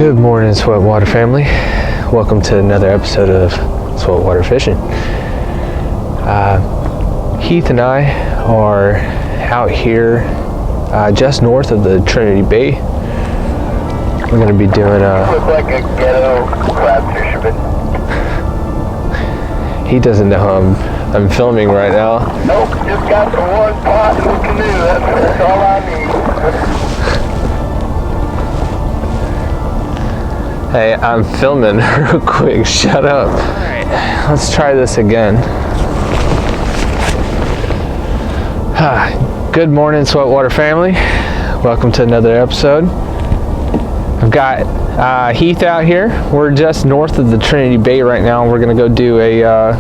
Good morning, Sweatwater family. Welcome to another episode of Sweatwater Fishing. Heath and I are out here just north of the Trinity Bay. We're going to be doing look like a ghetto crab fisherman. He doesn't know I'm filming right now. Nope, just got the one pot in the canoe. That's all I need. Hey, I'm filming real quick. Shut up. Alright, let's try this again. Good morning, Sweatwater family. Welcome to another episode. I've got Heath out here. We're just north of the Trinity Bay right now. We're going to go do a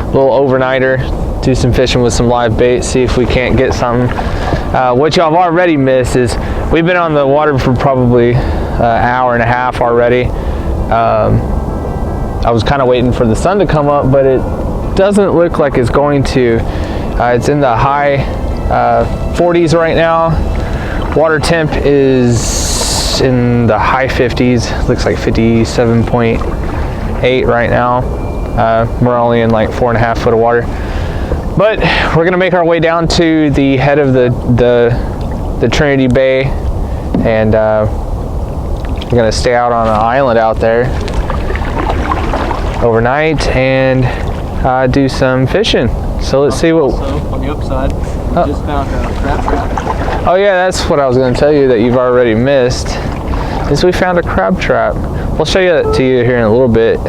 little overnighter, do some fishing with some live bait, see if we can't get something. What y'all have already missed is we've been on the water for probably hour and a half already. I was kind of waiting for the sun to come up, but it doesn't look like it's going to. It's in the high 40s right now. Water temp is in the high 50s. Looks like 57.8 right now. We're only in like 4.5 foot of water, but we're gonna make our way down to the head of the Trinity Bay, and we're gonna stay out on an island out there overnight and do some fishing. So let's see what. Also, on the upside, we just found a crab trap. Oh yeah, that's what I was gonna tell you that you've already missed. Is we found a crab trap. We'll show you that to you here in a little bit.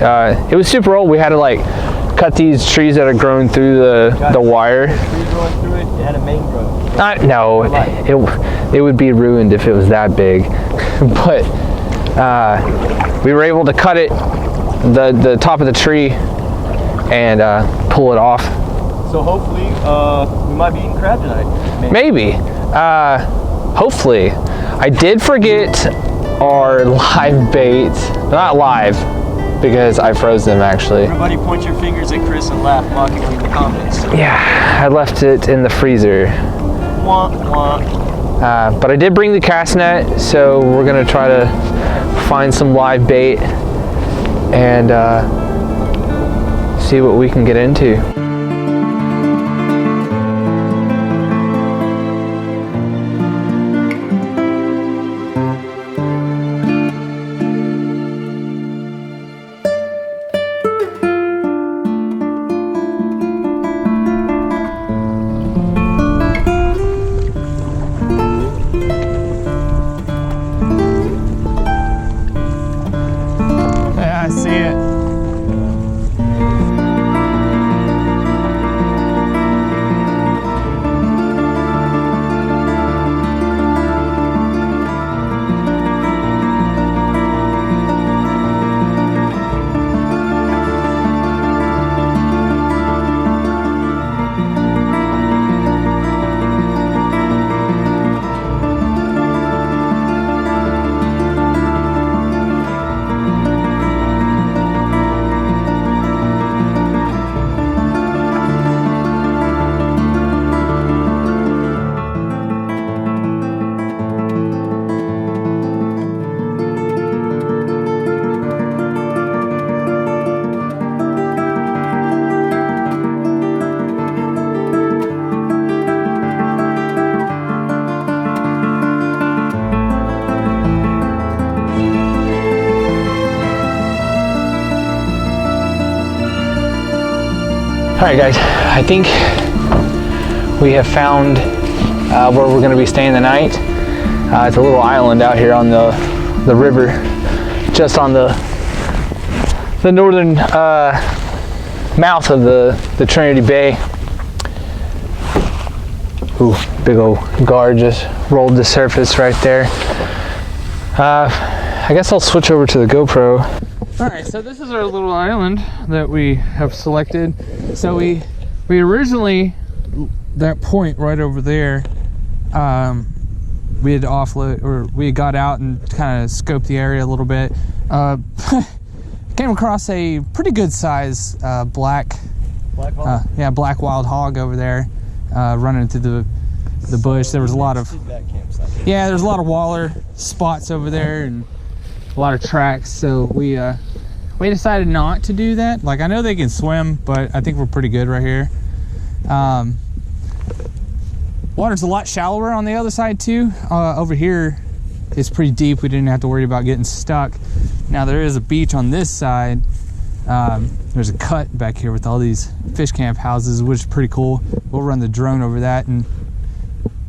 It was super old. We had to like cut these trees that had grown through the wire. Trees growing through it. It had a mangrove. No, it would be ruined if it was that big. But we were able to cut it, the top of the tree, and pull it off. So hopefully, we might be eating crab tonight. Maybe. Hopefully. I did forget our live bait. Not live, because I froze them actually. Everybody point your fingers at Chris and laugh mockingly in the comments. Yeah, I left it in the freezer. Wah, wah. But I did bring the cast net, so we're gonna try to find some live bait and see what we can get into. Yeah, I see it. All right, guys, I think we have found where we're going to be staying the night. It's a little island out here on the river, just on the northern mouth of the Trinity Bay. Ooh, big old guard just rolled the surface right there. I guess I'll switch over to the GoPro. Alright, so this is our little island that we have selected. So we originally, that point right over there, we had offload, or we got out and kind of scoped the area a little bit. Came across a pretty good size black wild hog over there, running through the bush. There was a lot of, That campsite. yeah, there's a lot of waller spots over there and a lot of tracks. So we decided not to do that. Like, I know they can swim, but I think we're pretty good right here. Water's a lot shallower on the other side too. Over here it's pretty deep. We didn't have to worry about getting stuck. Now there is a beach on this side. There's a cut back here with all these fish camp houses, which is pretty cool. We'll run the drone over that and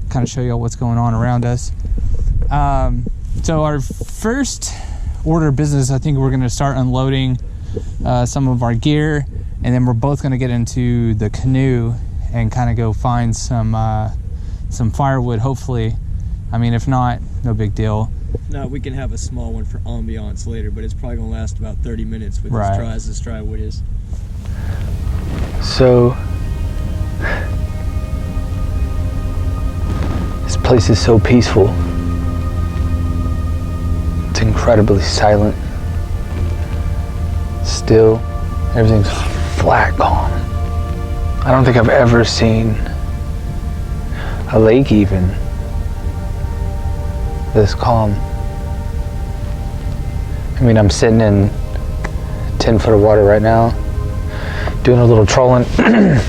kind of show you all what's going on around us. So our first order of business, I think we're going to start unloading some of our gear, and then we're both going to get into the canoe and kind of go find some firewood, hopefully. I mean, if not, no big deal. No, we can have a small one for ambiance later, but it's probably going to last about 30 minutes with Right. as dry wood is. So this place is so peaceful. It's incredibly silent. Still, everything's flat calm. I don't think I've ever seen a lake even this calm. I mean, I'm sitting in 10 foot of water right now, doing a little trolling. I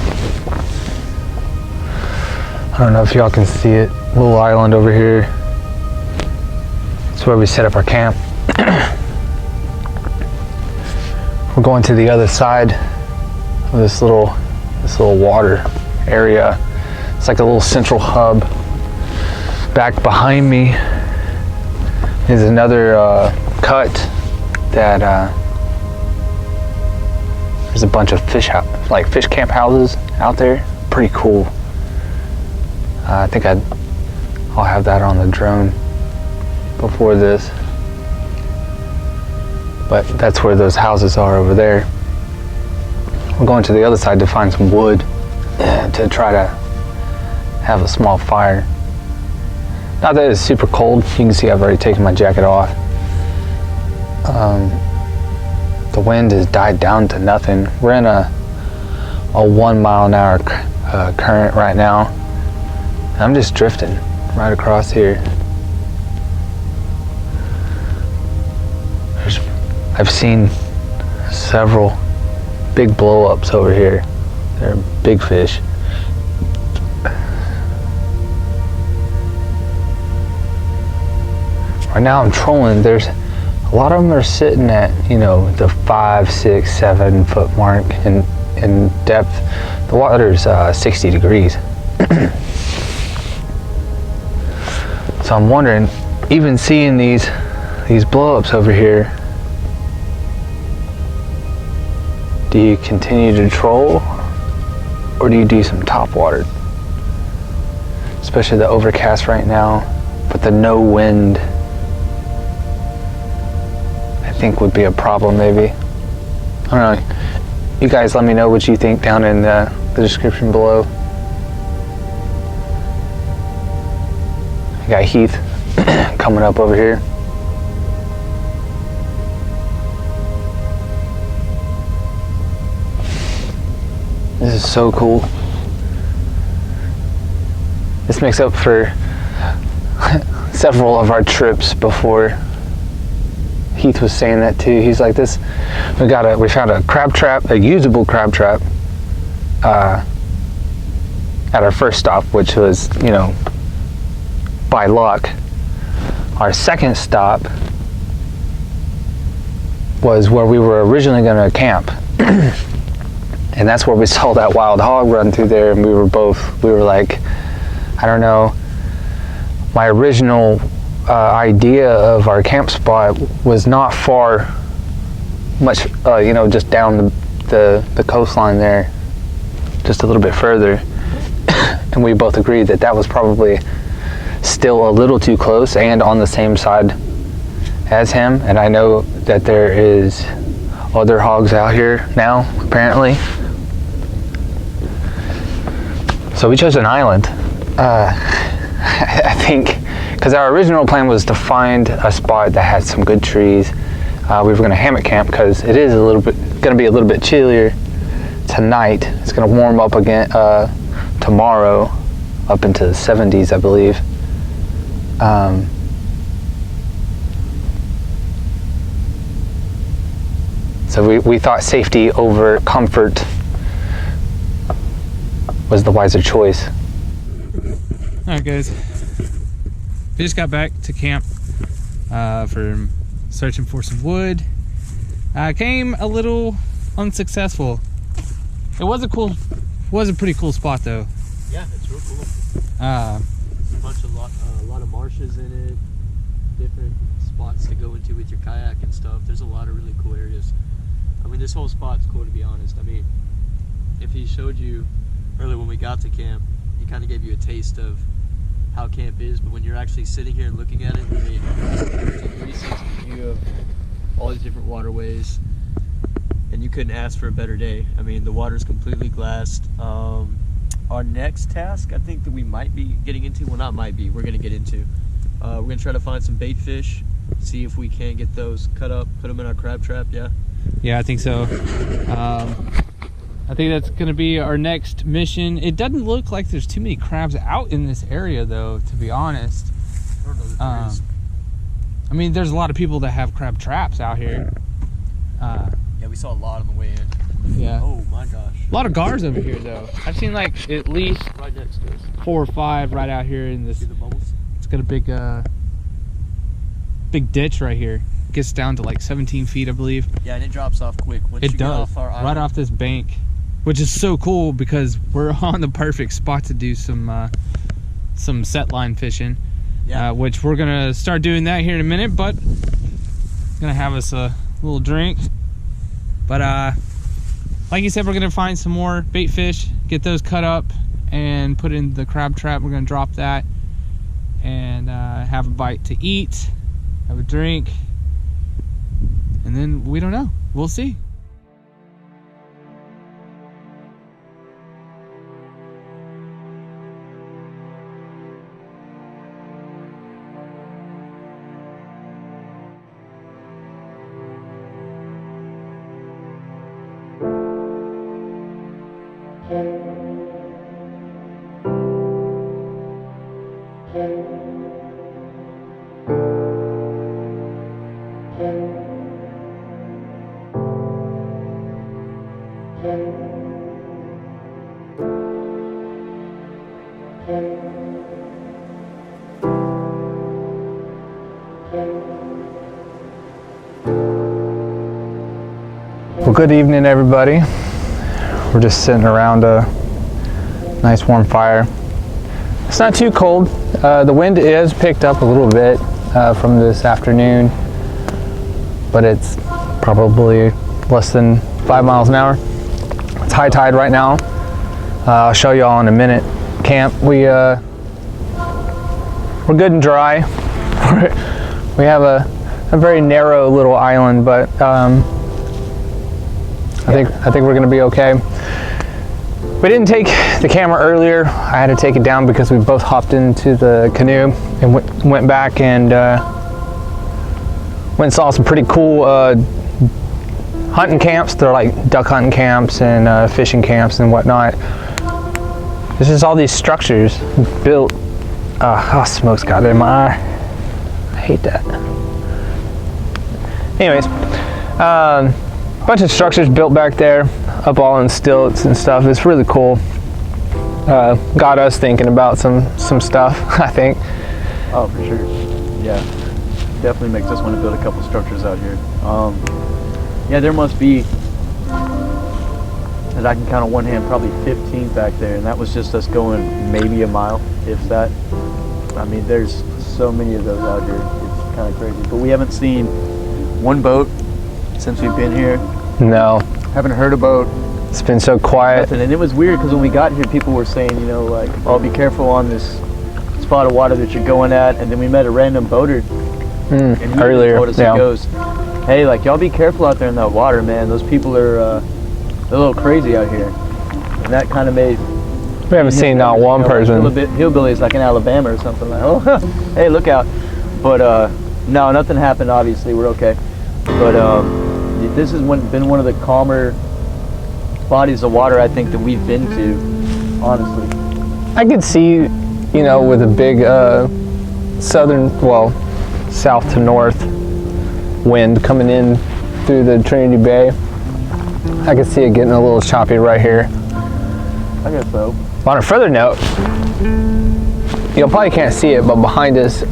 don't know if y'all can see it. Little island over here. It's where we set up our camp. We're going to the other side of this little water area. It's like a little central hub. Back behind me is another cut that there's a bunch of fish camp houses out there. Pretty cool. I think I'll have that on the drone before this. But that's where those houses are over there. We're going to the other side to find some wood to try to have a small fire. Not that it's super cold. You can see I've already taken my jacket off. The wind has died down to nothing. We're in a 1 mile an hour current right now. I'm just drifting right across here. I've seen several big blow-ups over here. They're big fish. Right now I'm trolling. There's a lot of them are sitting at, you know, the 5, 6, 7 foot mark in depth. The water's 60 degrees. So I'm wondering, even seeing these blow-ups over here, do you continue to troll or do you do some top water? Especially the overcast right now, but the no wind, I think would be a problem maybe. I don't know. You guys let me know what you think down in the description below. I got Heath coming up over here. This is so cool. This makes up for several of our trips before. Heath was saying that too. He's like, this, we found a crab trap, a usable crab trap, at our first stop, which was, you know, by luck. Our second stop was where we were originally going to camp. And that's where we saw that wild hog run through there, and we were like, I don't know, my original idea of our camp spot was not much, you know, just down the coastline there, just a little bit further. And we both agreed that that was probably still a little too close and on the same side as him. And I know that there is other hogs out here now, apparently. So we chose an island. I think, because our original plan was to find a spot that had some good trees. We were going to hammock camp because it is going to be a little bit chillier tonight. It's going to warm up again tomorrow, up into the 70s, I believe. So we thought safety over comfort was the wiser choice. All right, guys. We just got back to camp from searching for some wood. Came a little unsuccessful. It was a pretty cool spot though. Yeah, it's real cool. A lot of marshes in it, different spots to go into with your kayak and stuff. There's a lot of really cool areas. I mean, this whole spot's cool, to be honest. I mean, if he showed you earlier when we got to camp, he kind of gave you a taste of how camp is, but when you're actually sitting here and looking at it, I mean, it's a 360 view of all these different waterways, and you couldn't ask for a better day. I mean, the water's completely glassed. Our next task, I think that we might be getting into, well, not might be, we're going to get into. We're going to try to find some bait fish, see if we can get those cut up, put them in our crab trap, yeah? Yeah, I think so. I think that's going to be our next mission. It doesn't look like there's too many crabs out in this area, though, to be honest. I don't know that there is. I mean, there's a lot of people that have crab traps out here. Yeah, we saw a lot on the way in. Yeah. Oh my gosh. A lot of gars over here, though. I've seen like at least Right next to us. 4 or 5 right out here in this. See the bubbles? It's got a big ditch right here. Gets down to like 17 feet, I believe. Yeah, and it drops off quick. Once It you get does, off our right island. off this bank, which is so cool because we're on the perfect spot to do some set line fishing. Yeah. Which we're gonna start doing that here in a minute, but gonna have us a little drink. But like you said, we're gonna find some more bait fish, get those cut up, and put in the crab trap. We're gonna drop that and have a bite to eat, have a drink, and then we don't know. We'll see. Well, good evening, everybody. We're just sitting around a nice warm fire. It's not too cold. The wind is picked up a little bit from this afternoon, but it's probably less than 5 miles an hour. It's high tide right now. I'll show you all in a minute. Camp, we're good and dry. We have a very narrow little island, but I think we're gonna be okay. We didn't take the camera earlier. I had to take it down because we both hopped into the canoe and went back and went and saw some pretty cool hunting camps. They're like duck hunting camps and fishing camps and whatnot. There's just all these structures built. Oh, smoke's got it in my eye. I hate that. Anyways, bunch of structures built back there, up all in stilts and stuff. It's really cool. Got us thinking about some stuff, I think. Oh, for sure. Yeah, definitely makes us want to build a couple structures out here. Yeah, there must be, as I can count on one hand, probably 15 back there, and that was just us going maybe a mile, if that. I mean, there's so many of those out here. It's kind of crazy. But we haven't seen one boat since we've been here. No, Haven't heard a boat. it's been so quiet. Nothing. And it was weird because when we got here, people were saying, you know, like, oh, be careful on this spot of water that you're going at. And then we met a random boater and he Earlier, told us, yeah. he goes, hey, like, y'all be careful out there in that water, man. Those people are they're a little crazy out here. And that kind of made We haven't seen not one person. Like hillbillies like in Alabama or something, like, oh, hey, look out. But no, nothing happened, obviously. We're okay. But this has been one of the calmer bodies of water I think that we've been to, honestly. I could see, you know, with a big south to north wind coming in through the Trinity Bay, I could see it getting a little choppy right here. I guess so. On a further note, you probably can't see it, but behind us,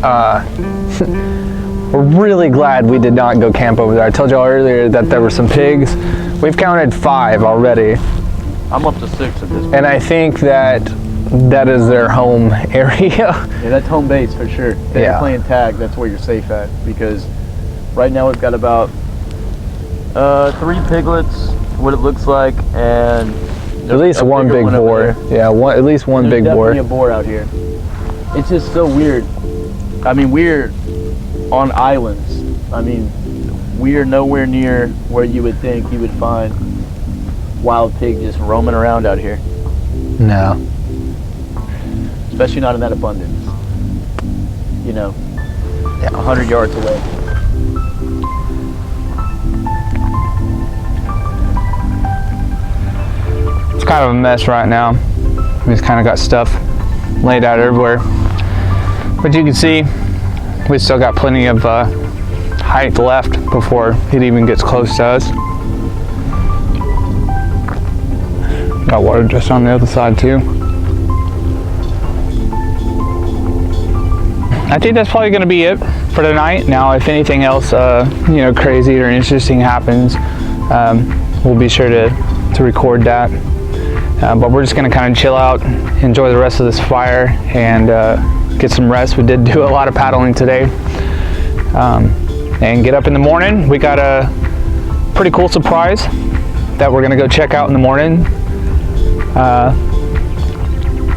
we're really glad we did not go camp over there. I told y'all earlier that there were some pigs. We've counted 5 already. I'm up to 6 at this point. And I think that is their home area. Yeah, that's home base for sure. They're playing tag, that's where you're safe at. Because right now we've got about 3 piglets, what it looks like, and at least one big boar. Yeah, at least one big boar. There's definitely a boar out here. It's just so weird. I mean, we're on islands. I mean, we are nowhere near where you would think you would find wild pig just roaming around out here. No. Especially not in that abundance. You know, 100 yards away. It's kind of a mess right now. We just kind of got stuff laid out everywhere. But you can see we still got plenty of height left before it even gets close to us. Got water just on the other side too. I think that's probably going to be it for tonight. Now, if anything else, you know, crazy or interesting happens, we'll be sure to record that. But we're just going to kind of chill out, enjoy the rest of this fire, and get some rest. We did do a lot of paddling today. And get up in the morning. We got a pretty cool surprise that we're going to go check out in the morning.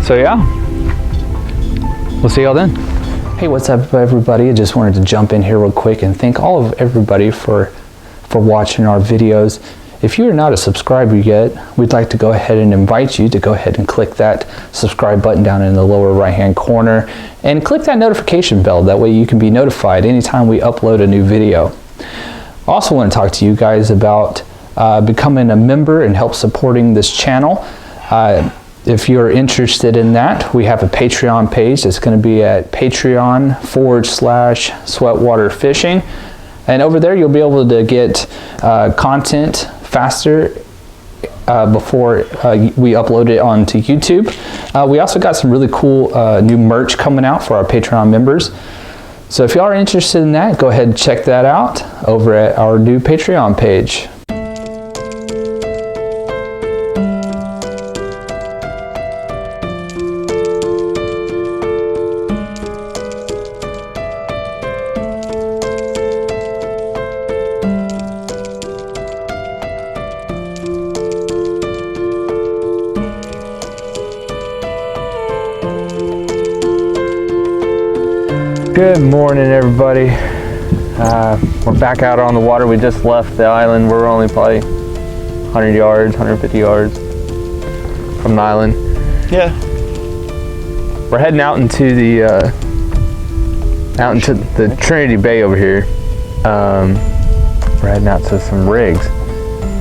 So yeah, we'll see y'all then. Hey, what's up everybody? I just wanted to jump in here real quick and thank all of everybody for watching our videos. If you are not a subscriber yet, we'd like to go ahead and invite you to go ahead and click that subscribe button down in the lower right hand corner and click that notification bell. That way you can be notified anytime we upload a new video. I also want to talk to you guys about becoming a member and help supporting this channel. If you're interested in that, we have a Patreon page. It's going to be at patreon.com/sweatwaterfishing. And over there, you'll be able to get content faster before we upload it onto YouTube. We also got some really cool new merch coming out for our Patreon members. So if you are interested in that, go ahead and check that out over at our new Patreon page. Good morning, everybody. We're back out on the water. We just left the island. We're only probably 100 yards, 150 yards from the island. Yeah. We're heading out into the Trinity Bay over here. We're heading out to some rigs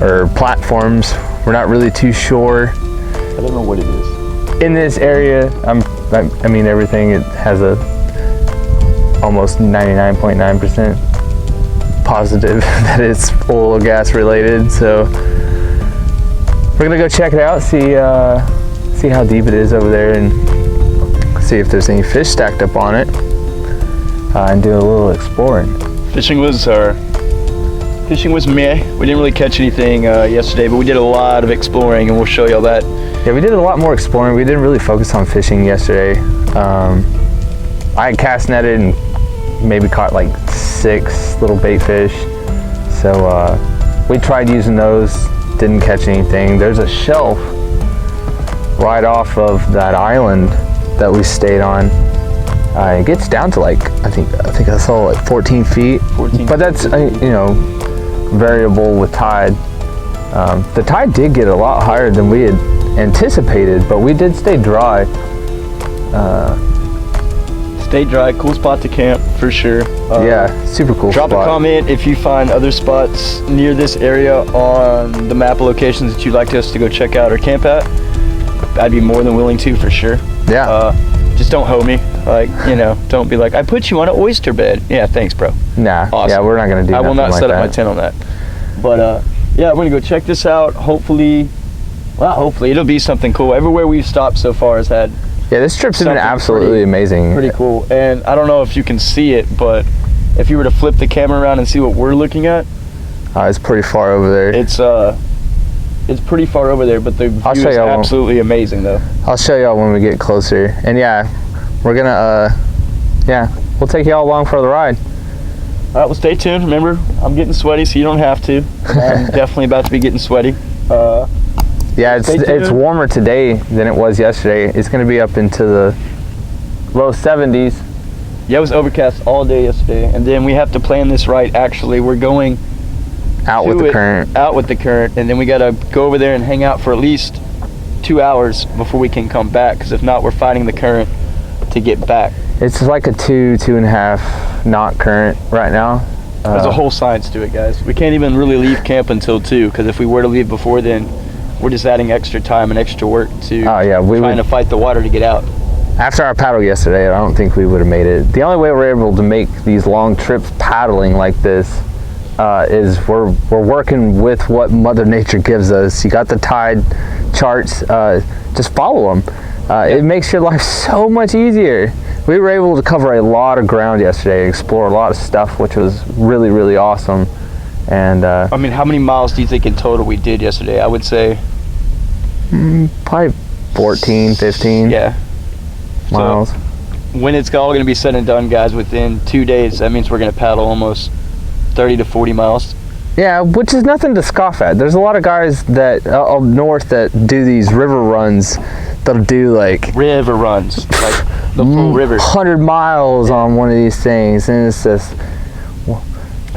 or platforms. We're not really too sure. I don't know what it is. In this area, I mean everything. It has a almost 99.9% positive that it's oil or gas related. So we're gonna go check it out, see how deep it is over there, and see if there's any fish stacked up on it, and do a little exploring. Fishing was meh. We didn't really catch anything yesterday, but we did a lot of exploring, and we'll show y'all that. Yeah, we did a lot more exploring. We didn't really focus on fishing yesterday. I had cast netted and maybe caught like 6 little bait fish. So we tried using those, didn't catch anything. There's a shelf right off of that island that we stayed on. It gets down to like, I think I saw like 14 feet. 14 but that's, you know, variable with tide. The tide did get a lot higher than we had anticipated, but we did stay dry. Stay dry, cool spot to camp for sure. Yeah, super cool spot. Drop a comment if you find other spots near this area on the map locations that you'd like us to go check out or camp at. I'd be more than willing to, for sure. Yeah. Just don't hoe me. Like, you know, don't be like, I put you on an oyster bed. Yeah, thanks, bro. Nah. Awesome. Yeah, we're not gonna do. I will not like set up that. my tent on that. But yeah, we're gonna go check this out. Hopefully, well, hopefully it'll be something cool. Everywhere we've stopped so far has had. Yeah, this trip's been something absolutely amazing. Pretty cool. And I don't know if you can see it, but if you were to flip the camera around and see what we're looking at, It's pretty far over there. it's pretty far over there, but the view is absolutely amazing, though. I'll show y'all when we get closer. And yeah, we're gonna we'll take y'all along for the ride. All right, well, stay tuned. Remember, I'm getting sweaty, so you don't have to. I'm definitely about to be getting sweaty. Yeah, it's warmer today than it was yesterday. It's gonna be up into the low 70s. Yeah, it was overcast all day yesterday, and then we have to plan this right. Actually, we're going out with the current. Out with the current, and then we gotta go over there and hang out for at least 2 hours before we can come back. Because if not, we're fighting the current to get back. It's like a 2.5 knot current right now. There's a whole science to it, guys. We can't even really leave camp until 2, because if we were to leave before then, we're just adding extra time and extra work to trying to fight the water to get out. After our paddle yesterday, I don't think we would have made it. The only way we're able to make these long trips paddling like this is we're working with what Mother Nature gives us. You got the tide charts, just follow them. It makes your life so much easier. We were able to cover a lot of ground yesterday, explore a lot of stuff, which was really, really awesome. And I mean, how many miles do you think in total we did yesterday? I would say probably 14, 15 miles. So when it's all going to be said and done, guys, within 2 days, that means we're going to paddle almost 30 to 40 miles. Yeah, which is nothing to scoff at. There's a lot of guys that up north that do these river runs. They'll do like river runs, like the full river, 100 miles on one of these things, and it's just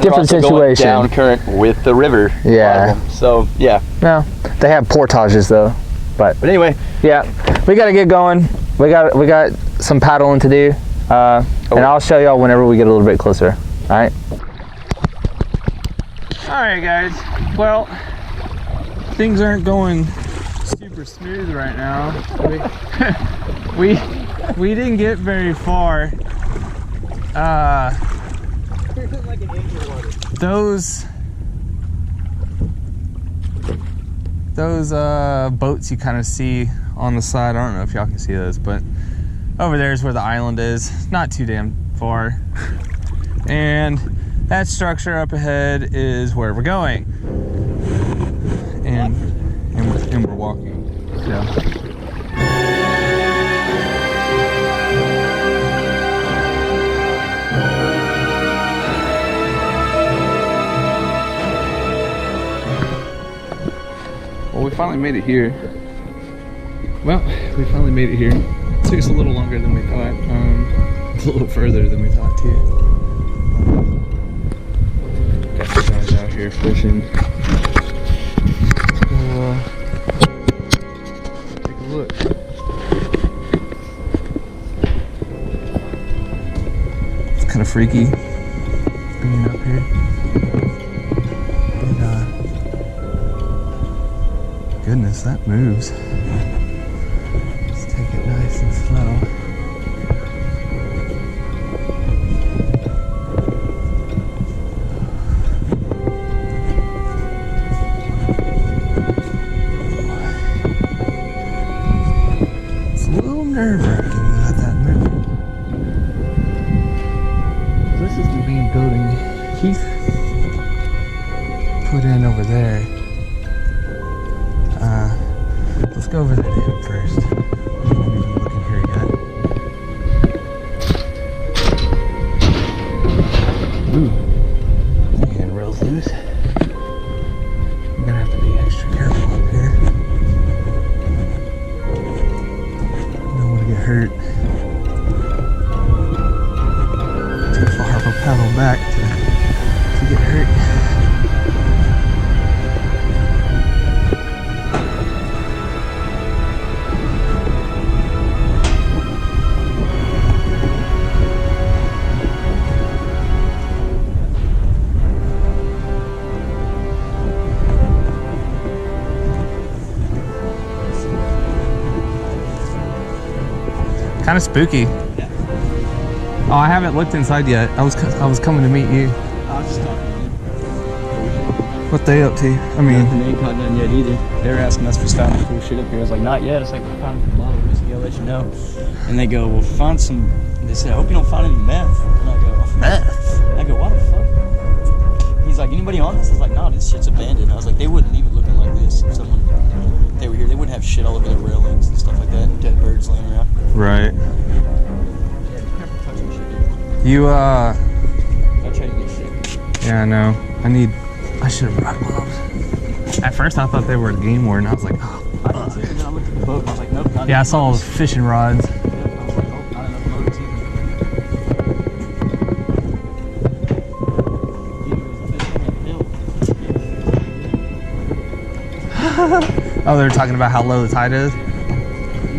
different situation. Down current with the river. Yeah. So yeah. No, they have portages though. But anyway, yeah, we got to get going. We got some paddling to do, and I'll show y'all whenever we get a little bit closer. All right. All right, guys. Well, things aren't going super smooth right now. We didn't get very far. Those boats you kind of see on the side, I don't know if y'all can see those, but over there is where the island is. Not too damn far. And that structure up ahead is where we're going. And we're walking. So. Well, we finally made it here. Well, we finally made it here. It took us a little longer than we thought. A little further than we thought too. Got the guys out here fishing. Take a look. It's kind of freaky being up here. Goodness, that moves. Let's take it nice and slow. It's a little nerve-wracking without that moving. This is the main building Heath put in over there. Let's go over there to him first. I haven't even looked in here yet. Ooh, handrail's loose. I'm gonna have to be extra careful up here. Don't want to get hurt. Too far of a paddle back to get hurt. Kind of spooky. Yeah. Oh, I haven't looked inside yet. I was coming to meet you. I was just talking to them. What they up to? I mean, Nothing, they ain't caught nothing yet either. They were asking us for stuff to cool shit up here. I was like, not yet. It's like, we'll find a bottle of whiskey, I'll let you know. And they go, well, find some. They said, I hope you don't find any meth. And I go, meth? I go, what the fuck? He's like, anybody on this? I was like, no, this shit's abandoned. I was like, they wouldn't leave it looking like this. If someone, they were here, they wouldn't have shit all over the railings and stuff like that. Dead birds laying around. right. Yeah, be careful touching shit. You, I'll try to get shit. yeah, I know. I should have brought gloves. At first, I thought they were a game warden. I was like, oh. I didn't see it, and then I looked at the boat and I was like, nope, not Yeah, I enough saw motors. fishing rods. I was like, oh, not enough motors either. Oh, they're talking about how low the tide is?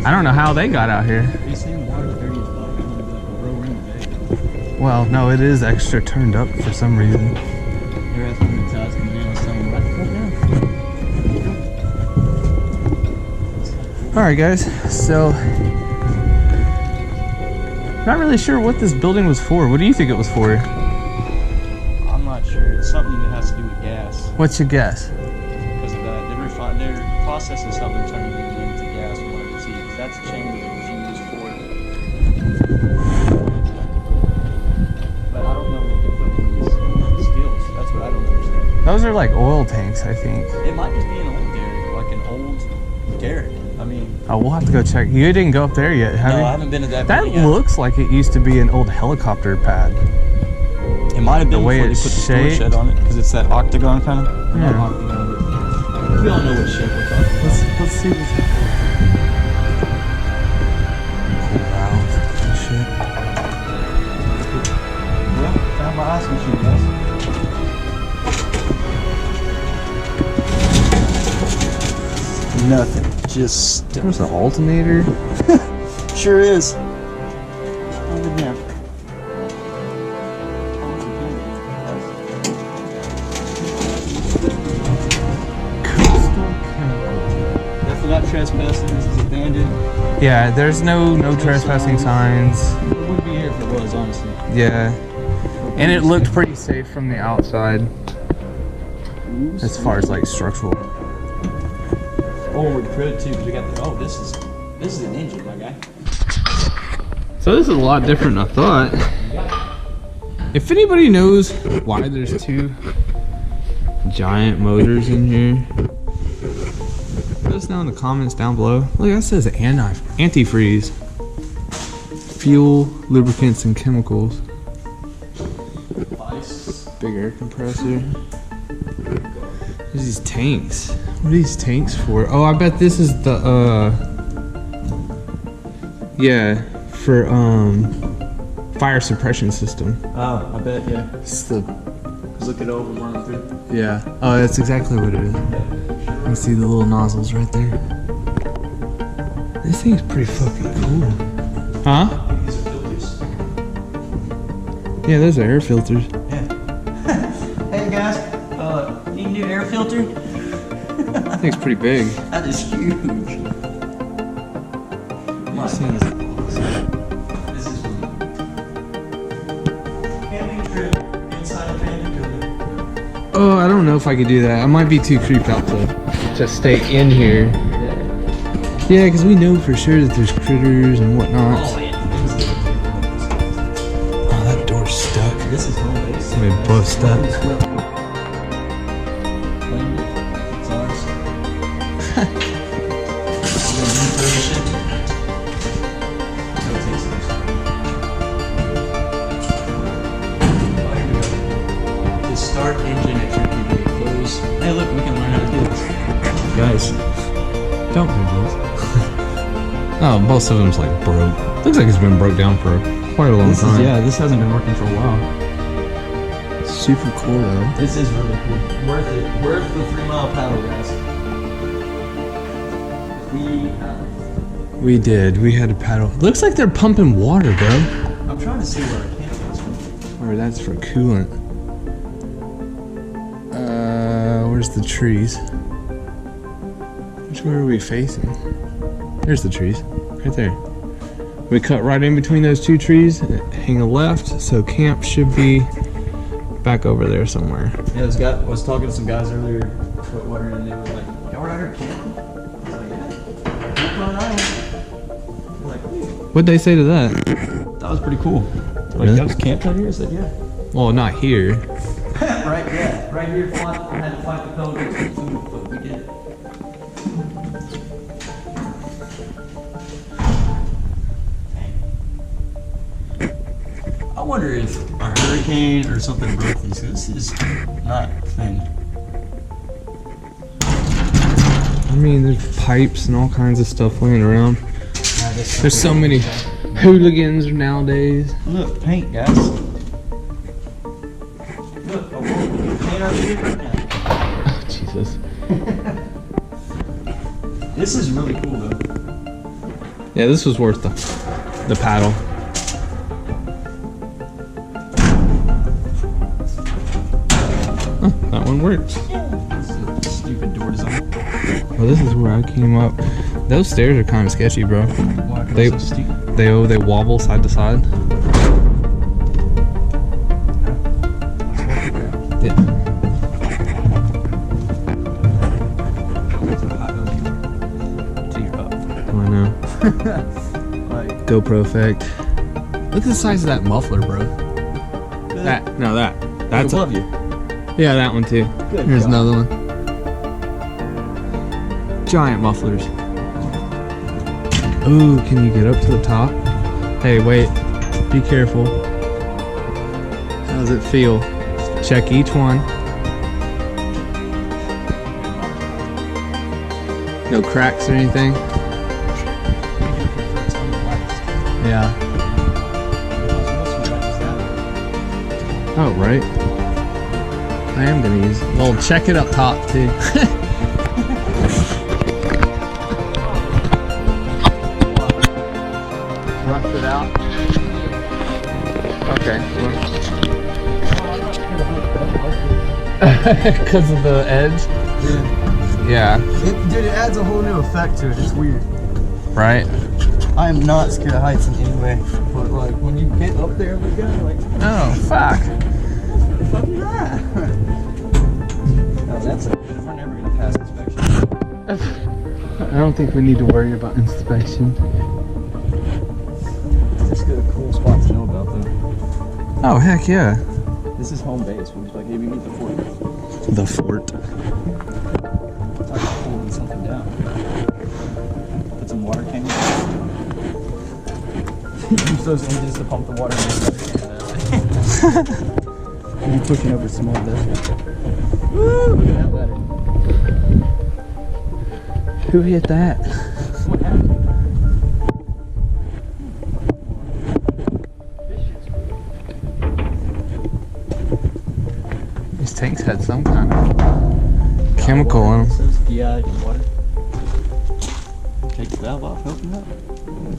I don't know how they got out here. They say the water's dirty as fuck. I wanted to like row around the bay. Well, no, it is extra turned up for some reason. They're asking the tides coming in. I was telling them, right the fuck down. Alright, guys, so. Not really sure what this building was for. What do you think it was for? I'm not sure. It's something that has to do with gas. What's your guess? Because of that. Their process is helping turn it into gas from what I can see. Because that's a chamber that was used for it. But I don't know what they put in these stills. That's what I don't understand. Those are like oil tanks, I think. It might just be an old derrick, like an old derrick. I mean, Oh, we'll have to go check. You didn't go up there yet, have no, you? I haven't been to that That building yet. looks like it used to be an old helicopter pad. It might have been the way before they it's put the storage shaped. shed on it, because it's that octagon kind of. Yeah. Not octagon, but we all know what shape we're talking about. Let's see what's cool valves and shit. Well, found my ice machine, guys. Nothing. Just There's an alternator. sure is. Over there. Definitely not trespassing. This is abandoned. Yeah, there's no trespassing signs. It wouldn't be here if it was, honestly. Yeah. And it looked pretty safe from the outside as far as like structural. Oh, we're credit too, because we got the. Oh, this is an engine, my guy. So this is a lot different than I thought. If anybody knows why there's two giant motors in here, let us know in the comments down below. Look, that says antifreeze. Fuel, lubricants, and chemicals. Ice. Big air compressor. There's these tanks. What are these tanks for? Oh, I bet this is the yeah, for fire suppression system. Oh, I bet, yeah. It's the Look it over, run through. yeah. Oh, that's exactly what it is. You can see the little nozzles right there. This thing's pretty fucking cool. Huh? These are filters. Yeah, those are air filters. Hey guys, need a new air filter? That thing's pretty big. That is huge. This thing is awesome. This is camping trip inside a Bandicoot. Oh, I don't know if I could do that. I might be too creeped out to stay in here. Yeah, because we know for sure that there's critters and whatnot. Oh man, Oh, that door's stuck. this is home base. We both stuck. It's ours. We're gonna refurbish it. It'll take some time. Oh, here we go. To start engine at tricky close. Hey, look, we can learn how to do this. Guys, don't do this. Oh, most of them's like broke. Looks like it's been broke down for quite a long time. This hasn't been working for a while. Super cool though. This is really cool. Worth it. Worth the 3 mile paddle, guys. We did. We had to paddle. Looks like they're pumping water, bro. I'm trying to see where our camp is from. Or that's for coolant. Where's the trees? Which way are we facing? There's the trees. Right there. We cut right in between those two trees, hang a left, so camp should be back over there somewhere. Yeah, I was talking to some guys earlier, sweatwater, and they were like, y'all were out here camping? I was like, yeah. Camp on an island. They're like, "Wait." What'd they say to that? That was pretty cool. Like, Really? y'all just camped out here? I said, yeah. Well, not here. Right, yeah. Right here, I had to fly the Pelicans for food, but we did it. I wonder if a hurricane or something broke these. This is not thin. I mean, there's pipes and all kinds of stuff laying around. There's so many hooligans nowadays. Look, paint, guys. Look, paint out here right now. Oh, Jesus. This is really cool, though. Yeah, this was worth the paddle. Oh, that one works. Stupid door design. Well, this is where I came up. Those stairs are kind of sketchy, bro. Why? 'Cause They- it's so steep. They wobble side to side. Yeah. I know. Like, GoPro effect. Look at the size of that muffler, bro. That's above you. yeah, that one too. Good Here's God. another one. Giant mufflers. Ooh, can you get up to the top? Hey, wait. Be careful. How does it feel? Check each one. No cracks or anything? Yeah. Oh, right. I am gonna use it. Well, check it up top too. Roughed it out. Okay. Because of the edge? Yeah. Dude, it adds a whole new effect to it. It's weird. Right? I am not scared of heights in any way. But, like, when you get up there with a guy, like, Oh, fuck. fuck is that? Oh, that's a. We're never going to pass inspection. I don't think we need to worry about inspection. It's just a cool spot to know about, though. Oh, heck yeah. This is home base. We're just like, hey, we need the fort. The fort. Talk about holding something down. Put some water cannons. Use those engines to pump the water in. You're pushing over small desert. Woo! Look at that ladder. Who hit that? What happened? These tanks had some kind of chemical in them. Says DI water. Take the valve off, help him out.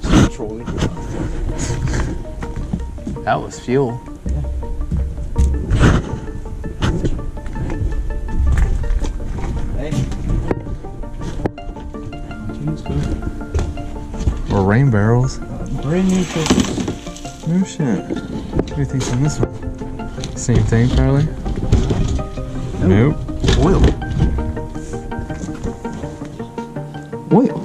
Controlling. That was fuel. Hey. Or rain barrels. Brand new filters. No shit. What do you think's on this one? Same thing, probably? Nope. Oil. Oil.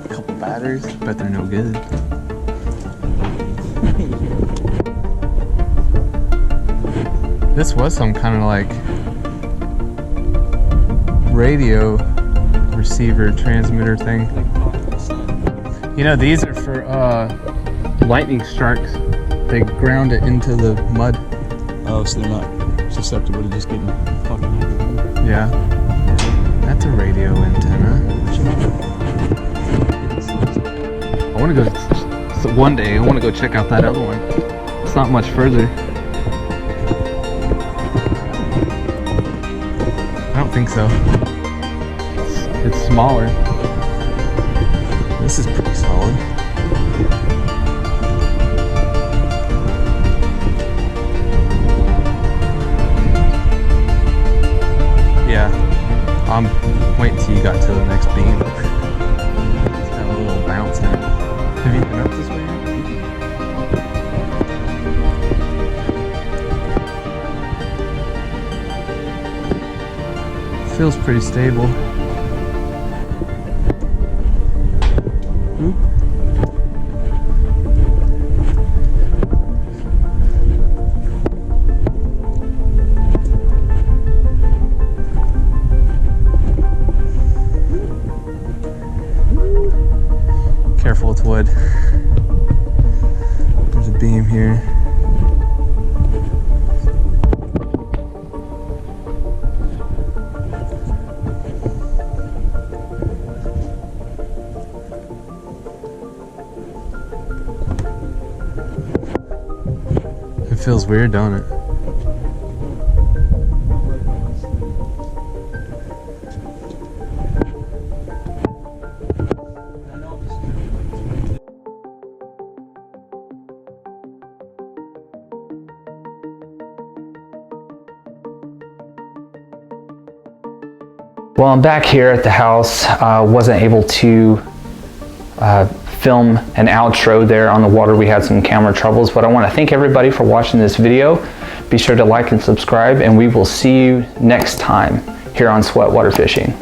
Couple batteries. Bet they're no good. This was some kind of like radio receiver transmitter thing. You know, these are for lightning strikes. They ground it into the mud. Oh, so they're not susceptible to just getting fucking hit. Yeah. That's a radio antenna. I want to go. So one day, I want to go check out that other one. It's not much further. I don't think so. It's smaller. This is pretty solid. Yeah. I'm waiting till you got to the next beam. It's got a little bounce in it. Have you feels pretty stable. Careful with wood. There's a beam here. It feels weird, don't it? Well, I'm back here at the house. Wasn't able to film an outro there on the water. We had some camera troubles, but I want to thank everybody for watching this video. Be sure to like and subscribe, and we will see you next time here on Sweatwater Fishing.